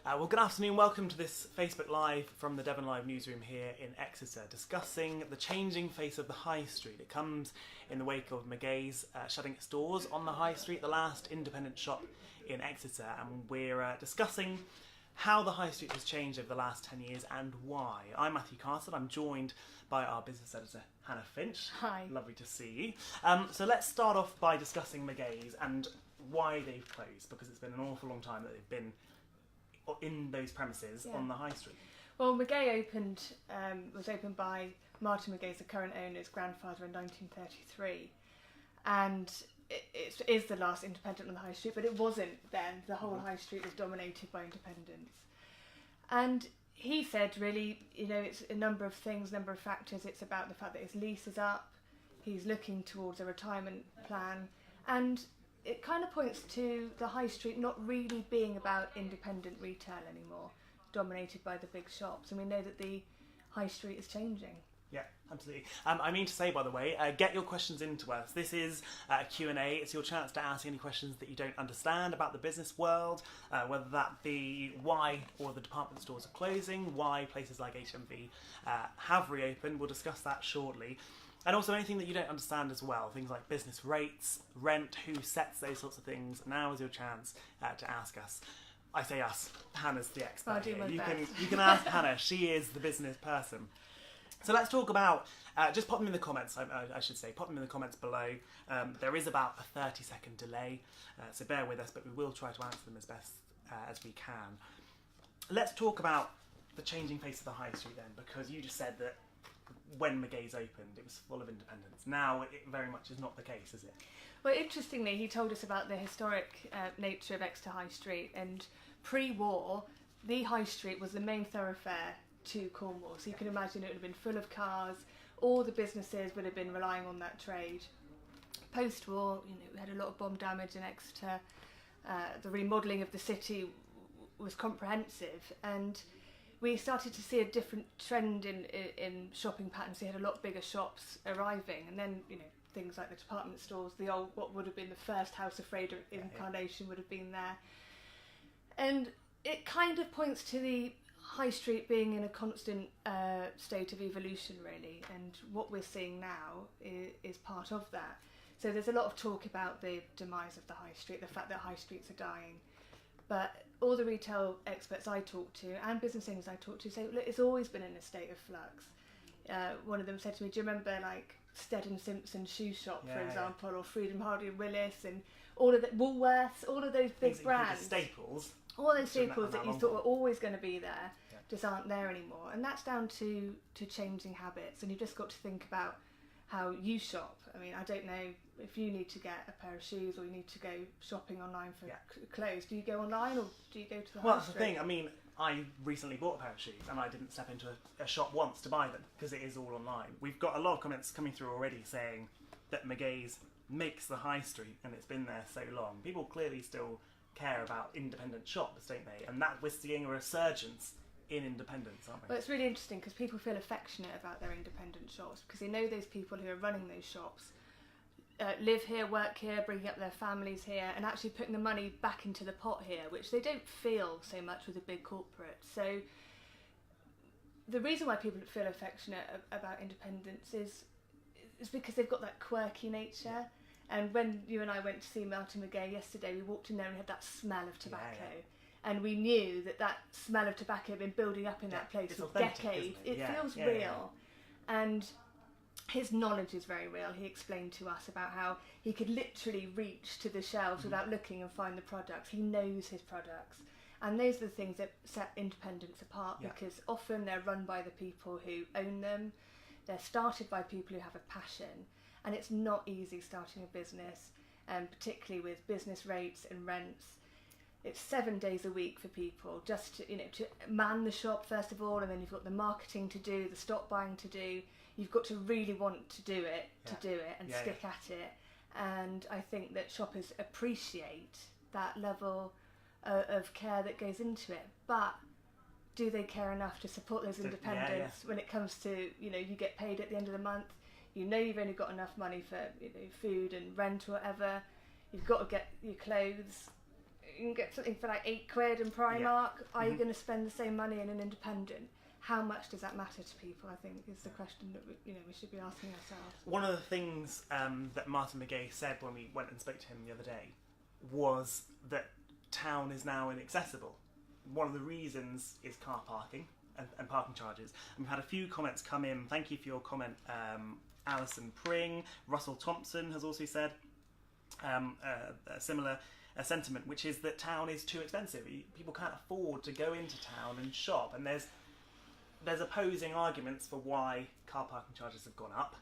Well, good afternoon. Welcome to this Facebook Live from the Devon Live newsroom here in Exeter, discussing the changing face of the High Street. It comes in the wake of McGahey's shutting its doors on the High Street, the last independent shop in Exeter, and we're discussing how the High Street has changed over the last 10 years and why. I'm Matthew Castle. I'm joined by our business editor, Hannah Finch. Hi. Lovely to see you. So let's start off by discussing McGahey's and why they've closed, because it's been an awful long time that they've been in those premises on the High Street. Well, McGahey was opened by Martin McGahey's, the current owner's grandfather, in 1933, and it is the last independent on the High Street, but it wasn't then. The whole High Street was dominated by independents. And he said, really, it's a number of things, number of factors. It's about the fact that his lease is up, he's looking towards a retirement plan, and it kind of points to the High Street not really being about independent retail anymore, dominated by the big shops. And we know that the High Street is changing. Yeah, absolutely. I mean to say, by the way, get your questions into us. This is a Q&A. It's your chance to ask any questions that you don't understand about the business world, whether that be why all the department stores are closing, why places like HMV have reopened. We'll discuss that shortly. And also anything that you don't understand as well, things like business rates, rent, who sets those sorts of things. Now is your chance to ask us. I say us, Hannah's the expert. I'll do my best. You can ask Hannah, she is the business person. So let's talk about, just pop them in the comments, I should say, pop them in the comments below. There is about a 30-second delay, so bear with us, but we will try to answer them as best as we can. Let's talk about the changing face of the High Street then, because you just said that when McGahey's opened, it was full of independents. Now it very much is not the case, is it? Well, interestingly, he told us about the historic nature of Exeter High Street, and pre-war, the High Street was the main thoroughfare to Cornwall. So you can imagine it would have been full of cars. All the businesses would have been relying on that trade. Post-war, we had a lot of bomb damage in Exeter. The remodelling of the city was comprehensive, and we started to see a different trend in shopping patterns. We had a lot bigger shops arriving, and then things like the department stores, the old, what would have been the first House of Fraser incarnation would have been there. And it kind of points to the High Street being in a constant state of evolution, really, and what we're seeing now is part of that. So there's a lot of talk about the demise of the High Street, the fact that high streets are dying, but all the retail experts I talk to and business owners I talk to say, look, it's always been in a state of flux. One of them said to me, do you remember like Stead and Simpson shoe shop, for example, or Freedom Hardy and Willis, and all of the Woolworths, all of those big brands, staples, all those staples that you thought were always going to be there, just aren't there anymore. And that's down to changing habits, and you've just got to think about how you shop. I mean, I don't know if you need to get a pair of shoes or you need to go shopping online for clothes. Do you go online or do you go to the High Street? Well, that's the thing. I mean, I recently bought a pair of shoes and I didn't step into a shop once to buy them because it is all online. We've got a lot of comments coming through already saying that McGahey's makes the High Street and it's been there so long. People clearly still care about independent shops, don't they? And that we're seeing a resurgence in independence, aren't we? Well, it's really interesting because people feel affectionate about their independent shops because they know those people who are running those shops live here, work here, bringing up their families here, and actually putting the money back into the pot here, which they don't feel so much with the big corporates. So the reason why people feel affectionate about independence is because they've got that quirky nature. And when you and I went to see Martin McGahey yesterday, we walked in there and we had that smell of tobacco. And we knew that smell of tobacco had been building up in that place for decades. It feels real. And his knowledge is very real. He explained to us about how he could literally reach to the shelves without looking and find the products. He knows his products. And those are the things that set independents apart because often they're run by the people who own them. They're started by people who have a passion. And it's not easy starting a business, particularly with business rates and rents. It's 7 days a week for people just to man the shop first of all, and then you've got the marketing to do, the stock buying to do. You've got to really want to do it and stick at it. And I think that shoppers appreciate that level of care that goes into it. But do they care enough to support those independents when it comes to you get paid at the end of the month? You've only got enough money for food and rent or whatever. You've got to get your clothes. you can get something for like £8 in Primark. Are you going to spend the same money in an independent? How much does that matter to people? I think is the question that we should be asking ourselves. One of the things that Martin McGahey said when we went and spoke to him the other day was that town is now inaccessible. One of the reasons is car parking and parking charges. And we've had a few comments come in. Thank you for your comment, Alison Pring. Russell Thompson has also said a similar sentiment, which is that town is too expensive. People can't afford to go into town and shop, and there's opposing arguments for why car parking charges have gone up.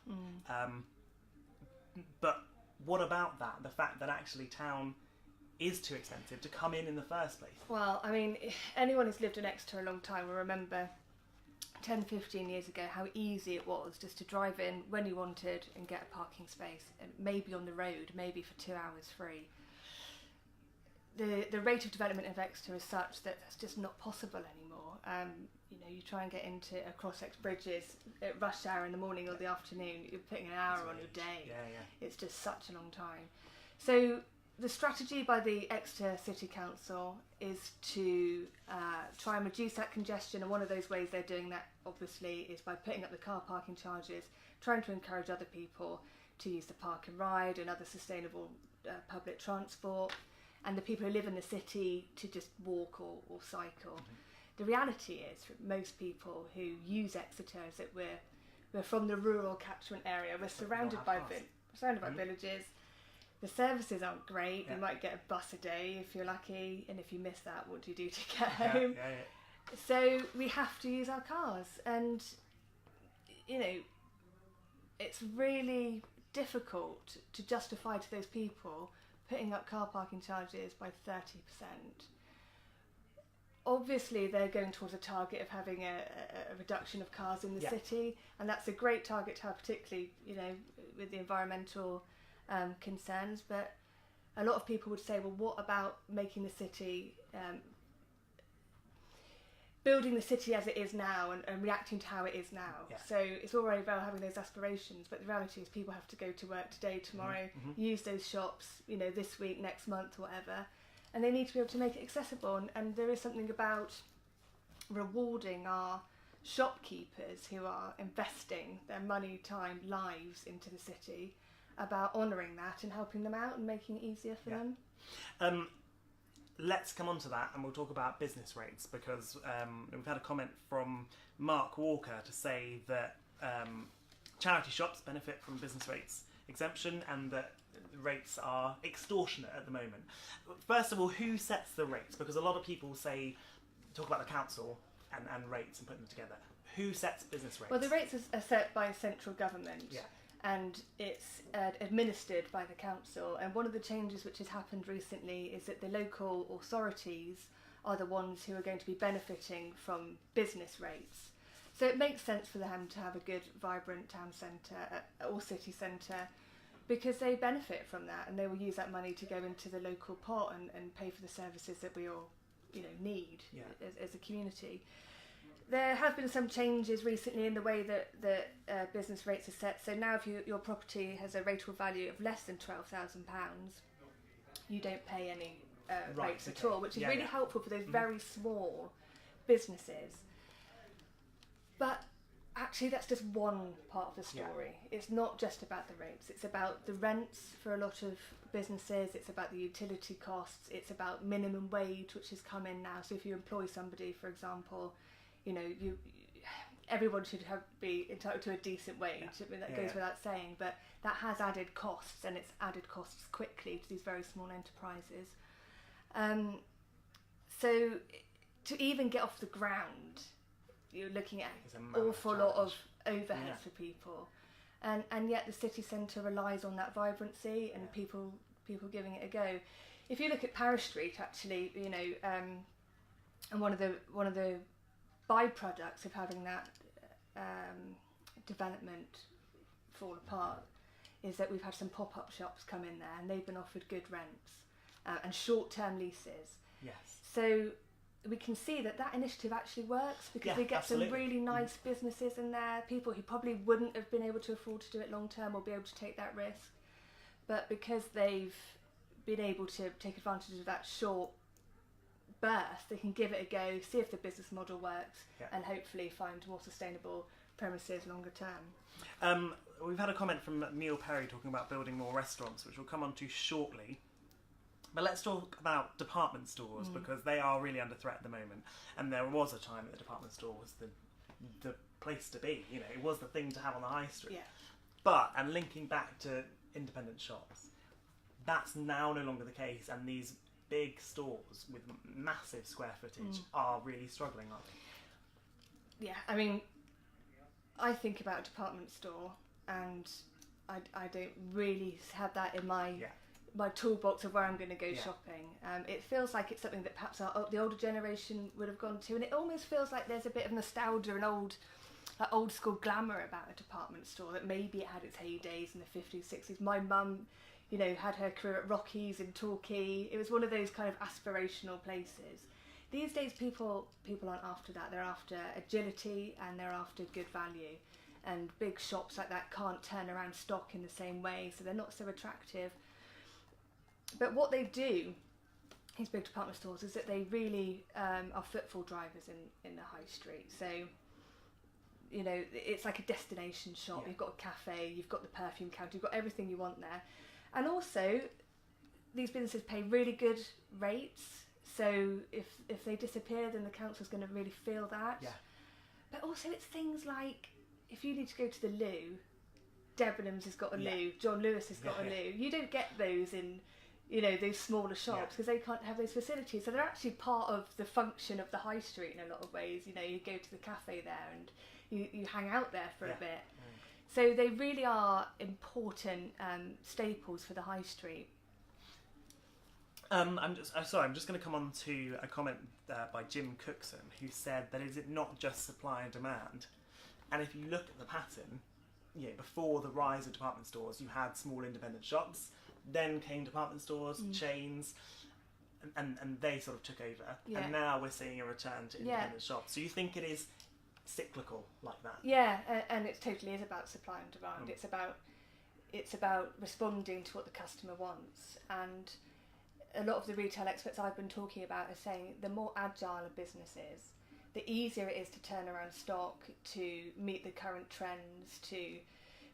But what about that? The fact that actually town is too expensive to come in the first place. Well, I mean, anyone who's lived in Exeter a long time will remember 10, 15 years ago how easy it was just to drive in when you wanted and get a parking space, and maybe on the road, maybe for 2 hours free. The rate of development of Exeter is such that that's just not possible anymore. You try and get across Exeter bridges at rush hour in the morning or the afternoon, you're putting an hour on your day. It's just such a long time. So the strategy by the Exeter City Council is to try and reduce that congestion, and one of those ways they're doing that obviously is by putting up the car parking charges, trying to encourage other people to use the park and ride and other sustainable public transport, and the people who live in the city to just walk or cycle. The reality is, for most people who use Exeter, is that we're from the rural catchment area. We're surrounded by villages. The services aren't great. You might get a bus a day if you're lucky, and if you miss that, what do you do to get home? So we have to use our cars, and it's really difficult to justify to those people putting up car parking charges by 30%. Obviously, they're going towards a target of having a reduction of cars in the city, and that's a great target to have, particularly with the environmental concerns. But a lot of people would say, well, what about making the city, building the city as it is now and reacting to how it is now? So it's all very well having those aspirations, but the reality is people have to go to work today, tomorrow, use those shops, this week, next month, whatever. And they need to be able to make it accessible. And there is something about rewarding our shopkeepers who are investing their money, time, lives into the city, about honouring that and helping them out and making it easier for them. Let's come on to that, and we'll talk about business rates, because we've had a comment from Mark Walker to say that charity shops benefit from business rates exemption and that rates are extortionate at the moment. First of all, who sets the rates? Because a lot of people talk about the council and rates and putting them together. Who sets business rates? Well, the rates are set by central government. And it's administered by the council. And one of the changes which has happened recently is that the local authorities are the ones who are going to be benefiting from business rates. So it makes sense for them to have a good, vibrant town centre or city centre, because they benefit from that, and they will use that money to go into the local pot and pay for the services that we all need as a community. There have been some changes recently in the way that business rates are set. So now if your property has a rateable value of less than £12,000, you don't pay any rates at all, which is really helpful for those very small businesses. But actually that's just one part of the story. It's not just about the rates. It's about the rents for a lot of businesses. It's about the utility costs. It's about minimum wage, which has come in now. So if you employ somebody, for example, everyone should be entitled to a decent wage. I mean, that goes without saying, but that has added costs, and it's added costs quickly to these very small enterprises. So to even get off the ground, you're looking at an awful lot of overhead for people, and yet the city centre relies on that vibrancy and people giving it a go. If you look at Parish Street, actually, and one of the byproducts of having that development fall apart is that we've had some pop-up shops come in there, and they've been offered good rents and short-term leases. So we can see that initiative actually works, because they get some really nice businesses in there, people who probably wouldn't have been able to afford to do it long-term or be able to take that risk, but because they've been able to take advantage of that short birth, they can give it a go, see if the business model works, Yeah. and hopefully find more sustainable premises longer term. We've had a comment from Neil Perry talking about building more restaurants, which we'll come on to shortly. But let's talk about department stores, because they are really under threat at the moment. And there was a time that the department store was the place to be. You know, it was the thing to have on the high street. Yeah. But, and linking back to independent shops, that's now no longer the case, and these big stores with massive square footage are really struggling, aren't they? Yeah, I mean, I think about a department store, and I don't really have that in my toolbox of where I'm going to go shopping. It feels like it's something that perhaps the older generation would have gone to, and it almost feels like there's a bit of nostalgia and old school glamour about a department store, that maybe it had its heydays in the 50s, 60s. My mum, you know, had her career at Rocky's in Torquay. It was one of those kind of aspirational places. These days people aren't after that. They're after agility, and they're after good value. And big shops like that can't turn around stock in the same way, so they're not so attractive. But what they do, these big department stores, is that they really are footfall drivers in the high street. So, you know, it's like a destination shop. Yeah. You've got a cafe, you've got the perfume counter, you've got everything you want there. And also, these businesses pay really good rates. So if they disappear, then the council's going to really feel that. Yeah. But also, it's things like, if you need to go to the loo, Debenhams has got a loo, John Lewis has got a loo. You don't get those in, you know, those smaller shops, because they can't have those facilities. So they're actually part of the function of the high street in a lot of ways. You know, you go to the cafe there and you hang out there for a bit. So they really are important staples for the high street. I'm just going to come on to a comment by Jim Cookson, who said that is it not just supply and demand? And if you look at the pattern, you know, before the rise of department stores, you had small independent shops, then came department stores, chains, and they sort of took over. Yeah. And now we're seeing a return to independent shops. So you think it is cyclical like that? Yeah, and it totally is about supply and demand. It's about responding to what the customer wants. And a lot of the retail experts I've been talking about are saying the more agile a business is, the easier it is to turn around stock, to meet the current trends, to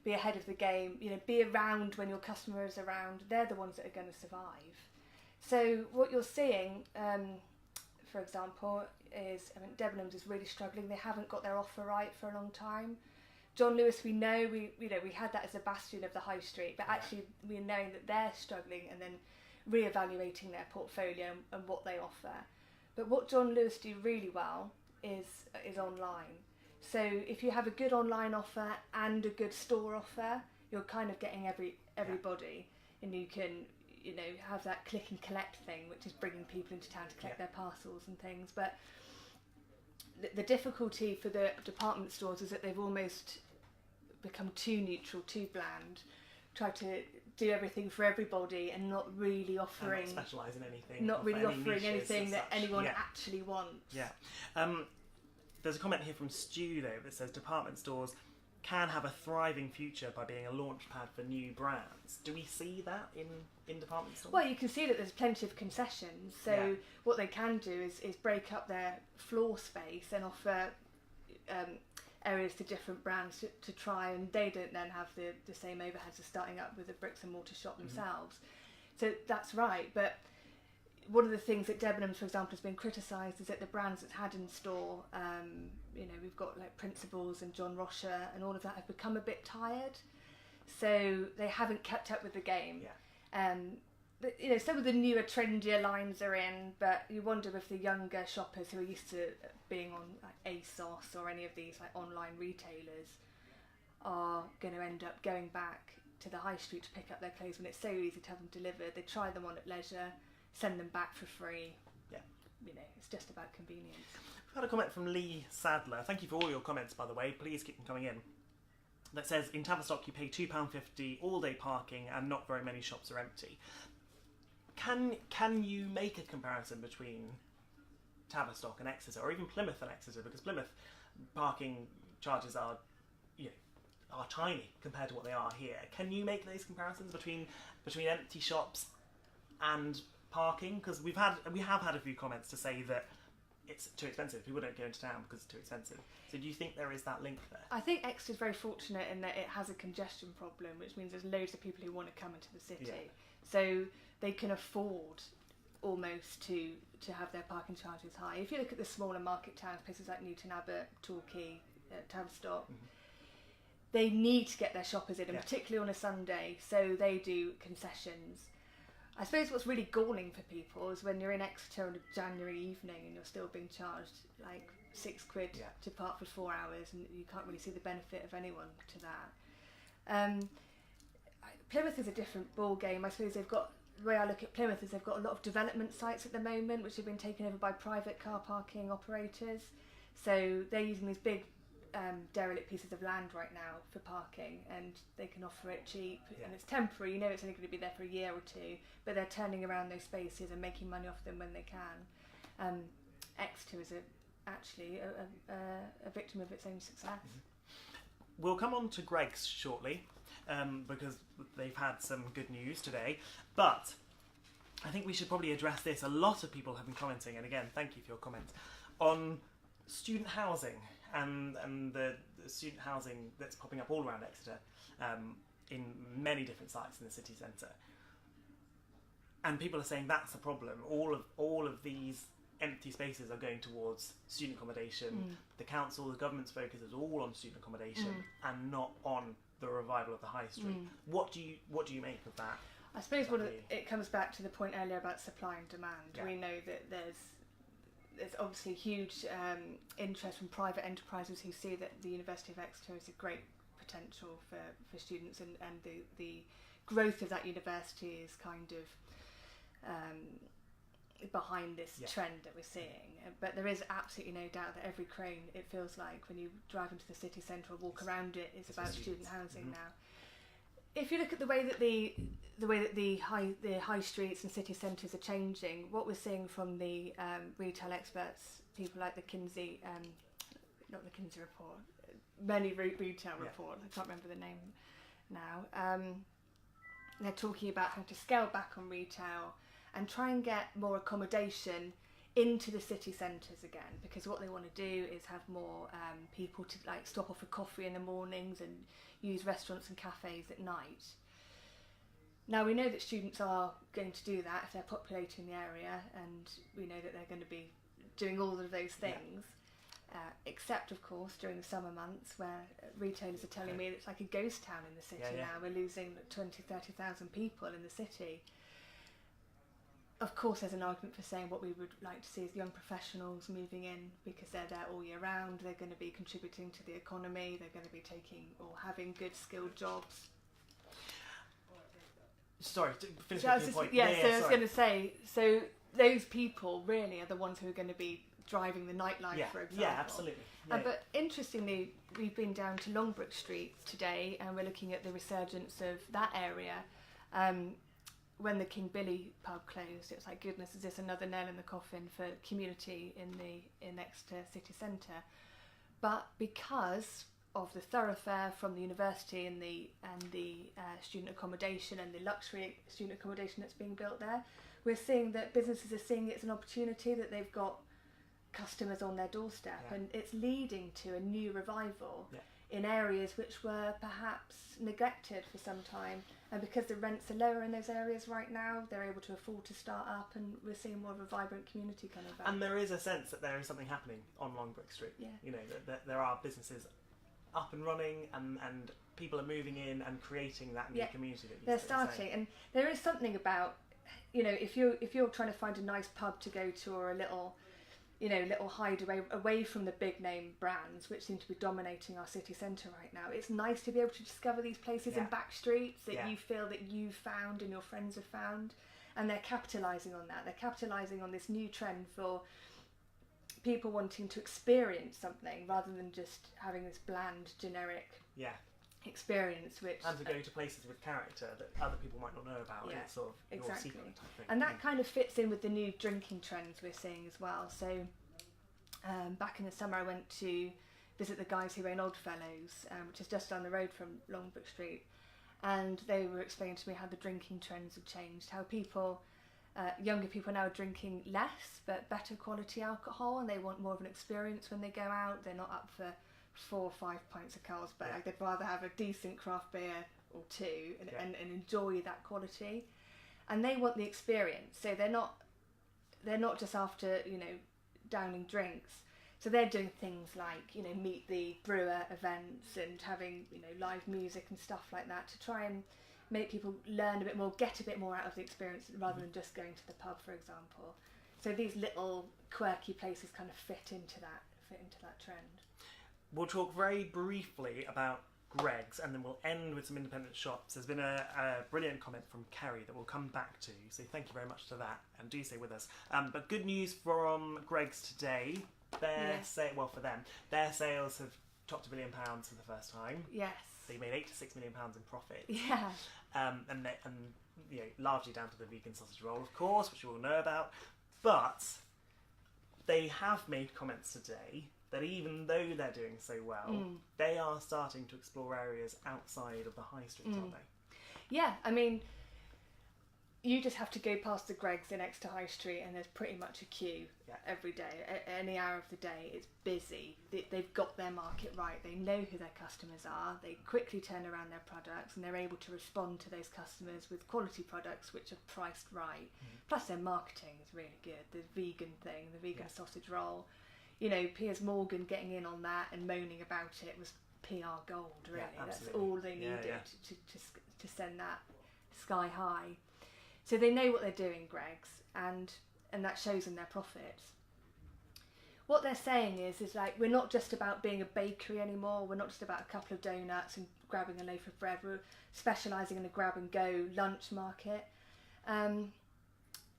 be ahead of the game, you know, be around when your customer is around. They're the ones that are going to survive. So what you're seeing, for example, is, I mean, Debenhams is really struggling. They haven't got their offer right for a long time. John Lewis, we know, we had that as a bastion of the high street, but actually we're knowing that they're struggling, and then re-evaluating their portfolio and what they offer. But what John Lewis do really well is online. So if you have a good online offer and a good store offer, you're kind of getting everybody, and you can, you know, have that click and collect thing, which is bringing people into town to collect their parcels and things. But the difficulty for the department stores is that they've almost become too neutral, too bland, try to do everything for everybody and not really offering, and not specialise in anything, not really offering anything that anyone yeah. actually wants. Yeah. There's a comment here from Stu though that says department stores can have a thriving future by being a launch pad for new brands. Do we see that in department stores? Well, you can see that there's plenty of concessions. So what they can do is break up their floor space and offer areas to different brands to try, and they don't then have the same overheads as starting up with a bricks and mortar shop themselves. So that's right. But one of the things that Debenhams, for example, has been criticised is that the brands it's had in store, you know, we've got like Principles and John Rocher and all of that, have become a bit tired. So they haven't kept up with the game. Yeah. But, you know, some of the newer, trendier lines are in, but you wonder if the younger shoppers who are used to being on like ASOS or any of these like online retailers are going to end up going back to the high street to pick up their clothes when it's so easy to have them delivered. They try them on at leisure, send them back for free. Yeah. You know, it's just about convenience. We've had a comment from Lee Sadler. Thank you for all your comments, by the way. Please keep them coming in. That says, in Tavistock you pay £2.50 all day parking and not very many shops are empty. Can you make a comparison between Tavistock and Exeter, or even Plymouth and Exeter? Because Plymouth parking charges are tiny compared to what they are here. Can you make those comparisons between empty shops and parking? Because we have had a few comments to say that it's too expensive. People don't go into town because it's too expensive. So do you think there is that link there? I think Exeter's very fortunate in that it has a congestion problem, which means there's loads of people who want to come into the city. Yeah. So they can afford almost to have their parking charges high. If you look at the smaller market towns, places like Newton Abbot, Torquay, Tavistock, they need to get their shoppers in, and particularly on a Sunday, so they do concessions. I suppose what's really galling for people is when you're in Exeter on a January evening and you're still being charged like £6 to park for 4 hours, and you can't really see the benefit of anyone to that. Plymouth is a different ball game. I suppose the way I look at Plymouth is they've got a lot of development sites at the moment which have been taken over by private car parking operators. So they're using these big derelict pieces of land right now for parking, and they can offer it cheap, and it's temporary. It's only going to be there for a year or two, but they're turning around those spaces and making money off them when they can. Exeter is actually a victim of its own success. We'll come on to Greggs shortly, because they've had some good news today, but I think we should probably address this. A lot of people have been commenting, and again, thank you for your comments, on student housing and the student housing that's popping up all around Exeter, in many different sites in the city centre. And people are saying that's the problem. All of these empty spaces are going towards student accommodation. The council, the government's focus is all on student accommodation and not on the revival of the high street. What do you make of that? I suppose it comes back to the point earlier about supply and demand. We know that there's obviously huge interest from private enterprises who see that the University of Exeter is a great potential for students, and the growth of that university is kind of behind this trend that we're seeing. But there is absolutely no doubt that every crane, it feels like, when you drive into the city centre or walk around it, is about student housing now. If you look at the way that the high streets and city centres are changing, what we're seeing from the retail experts, people like the Kinsey, not the Kinsey report, many retail report, I can't remember the name now, they're talking about how to scale back on retail and try and get more accommodation into the city centres again, because what they want to do is have more people to like stop off for coffee in the mornings and use restaurants and cafes at night. Now we know that students are going to do that if they're populating the area, and we know that they're going to be doing all of those things, except of course during the summer months where retailers are telling me it's like a ghost town in the city now. We're losing 20,000-30,000 people in the city. Of course, there's an argument for saying what we would like to see is young professionals moving in, because they're there all year round. They're going to be contributing to the economy. They're going to be taking or having good skilled jobs. Sorry, to finish your point. So I was going to say, so those people really are the ones who are going to be driving the nightlife, for example. Yeah, absolutely. But interestingly, we've been down to Longbrook Street today, and we're looking at the resurgence of that area. When the King Billy pub closed, it was like, goodness, is this another nail in the coffin for community in Exeter city centre? But because of the thoroughfare from the university and the student accommodation and the luxury student accommodation that's being built there, we're seeing that businesses are seeing it as an opportunity, that they've got customers on their doorstep, and it's leading to a new revival in areas which were perhaps neglected for some time. And because the rents are lower in those areas right now, they're able to afford to start up, and we're seeing more of a vibrant community coming back. And there is a sense that there is something happening on Longbrook Street. That there are businesses up and running, and people are moving in and creating that new community that they're starting. And there is something about, if you're trying to find a nice pub to go to, or a little hideaway away from the big name brands which seem to be dominating our city centre right now, it's nice to be able to discover these places in back streets that you feel that you've found and your friends have found, and they're capitalising on that. They're capitalising on this new trend for people wanting to experience something rather than just having this bland, generic experience, and to go to places with character that other people might not know about. It's sort of your secret type thing. And that kind of fits in with the new drinking trends we're seeing as well. So back in the summer I went to visit the guys who own Oddfellows, which is just down the road from Longbrook Street, and they were explaining to me how the drinking trends have changed, how people Younger people now are drinking less but better quality alcohol, and they want more of an experience when they go out. They're not up for 4 or 5 pints of Carlsberg. They'd rather have a decent craft beer or two and enjoy that quality. And they want the experience, so they're not just after, you know, downing drinks. So they're doing things like, you know, meet the brewer events and having, you know, live music and stuff like that to try and make people learn a bit more, get a bit more out of the experience rather than just going to the pub, for example. So these little quirky places kind of fit into that trend. We'll talk very briefly about Greggs, and then we'll end with some independent shops. There's been a brilliant comment from Kerry that we'll come back to, so thank you very much for that, and do stay with us. But good news from Greggs today. For them, their sales have topped £1 billion for the first time. Yes. They made £8 to £6 million in profit. Yeah. And you know, largely down to the vegan sausage roll, of course, which you all know about. But they have made comments today that even though they're doing so well, they are starting to explore areas outside of the high street, aren't they? Yeah, I mean, you just have to go past the Greggs in Exeter High Street and there's pretty much a queue every day. At any hour of the day, it's busy. They've got their market right. They know who their customers are. They quickly turn around their products and they're able to respond to those customers with quality products which are priced right. Plus their marketing is really good. The vegan thing, the vegan sausage roll. You know, Piers Morgan getting in on that and moaning about it was PR gold, really. That's all they needed to send that sky high. So they know what they're doing, Greggs, and that shows in their profits. What they're saying is like, we're not just about being a bakery anymore. We're not just about a couple of donuts and grabbing a loaf of bread. We're specialising in a grab-and-go lunch market. And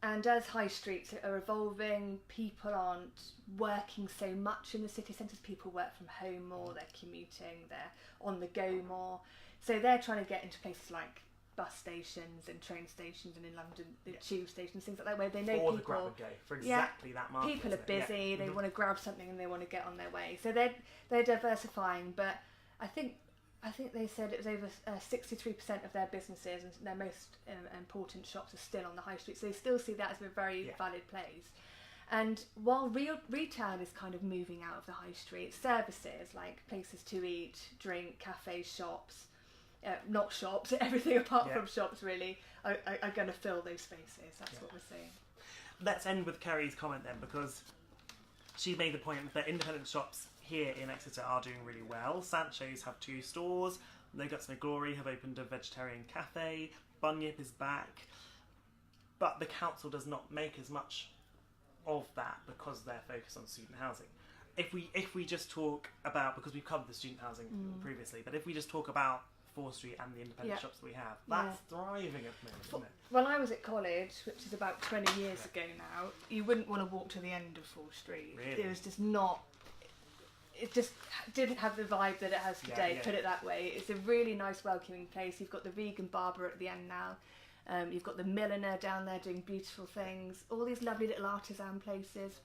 as high streets are evolving, people aren't working so much in the city centres. People work from home more, they're commuting, they're on the go more. So they're trying to get into places like bus stations and train stations, and in London, the tube stations, things like that, where they know people... the grab and go, for exactly that market. People are busy, they want to grab something and they want to get on their way. So they're diversifying, but I think they said it was over 63% of their businesses and their most important shops are still on the high street. So they still see that as a very valid place. And while retail is kind of moving out of the high street, services like places to eat, drink, cafes, shops, not shops, everything apart from shops really, are going to fill those spaces. That's what we're seeing. Let's end with Kerry's comment then, because she made the point that independent shops here in Exeter are doing really well. Sancho's have 2 stores. No Guts No Glory have opened a vegetarian cafe. Bunyip is back. But the council does not make as much of that because they're focused on student housing. If we just talk about, because we've covered the student housing previously, but if we just talk about Fore Street and the independent shops that we have, that's thriving at the moment, isn't it? When I was at college, which is about 20 years ago now, you wouldn't want to walk to the end of Fore Street. Really? It was just not... It just didn't have the vibe that it has today, put it that way. It's a really nice, welcoming place. You've got the vegan barber at the end now. You've got the milliner down there doing beautiful things. All these lovely little artisan places.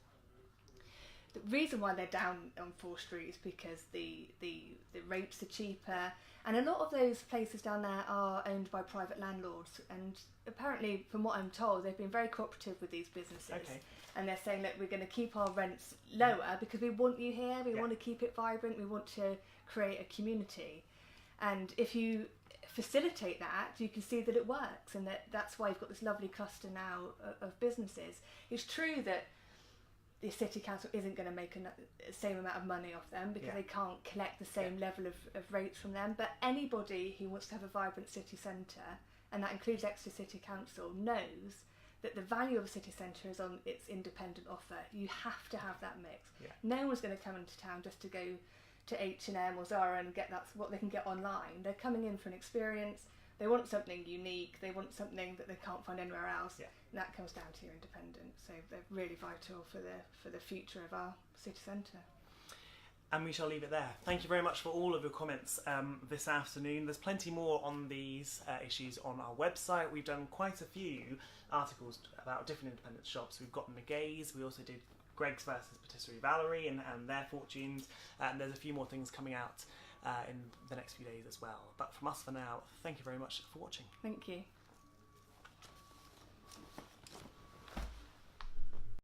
The reason why they're down on Fore Street is because the rates are cheaper. And a lot of those places down there are owned by private landlords. And apparently, from what I'm told, they've been very cooperative with these businesses. Okay. And they're saying that we're going to keep our rents lower because we want you here, we want to keep it vibrant, we want to create a community. And if you facilitate that, you can see that it works, and that's why you've got this lovely cluster now of businesses. It's true that the city council isn't going to make the same amount of money off them because they can't collect the same level of rates from them, but anybody who wants to have a vibrant city centre, and that includes Exeter City Council, knows that the value of a city centre is on its independent offer. You have to have that mix. No one's going to come into town just to go to H&M or Zara and get that's what they can get online. They're coming in for an experience. They want something unique. They want something that they can't find anywhere else. And that comes down to your independence. So they're really vital for the future of our city centre. And we shall leave it there. Thank you very much for all of your comments this afternoon. There's plenty more on these issues on our website. We've done quite a few articles about different independent shops. We've got McGahey's. We also did Greggs versus Patisserie Valerie and their fortunes. And there's a few more things coming out in the next few days as well. But from us for now, thank you very much for watching. Thank you.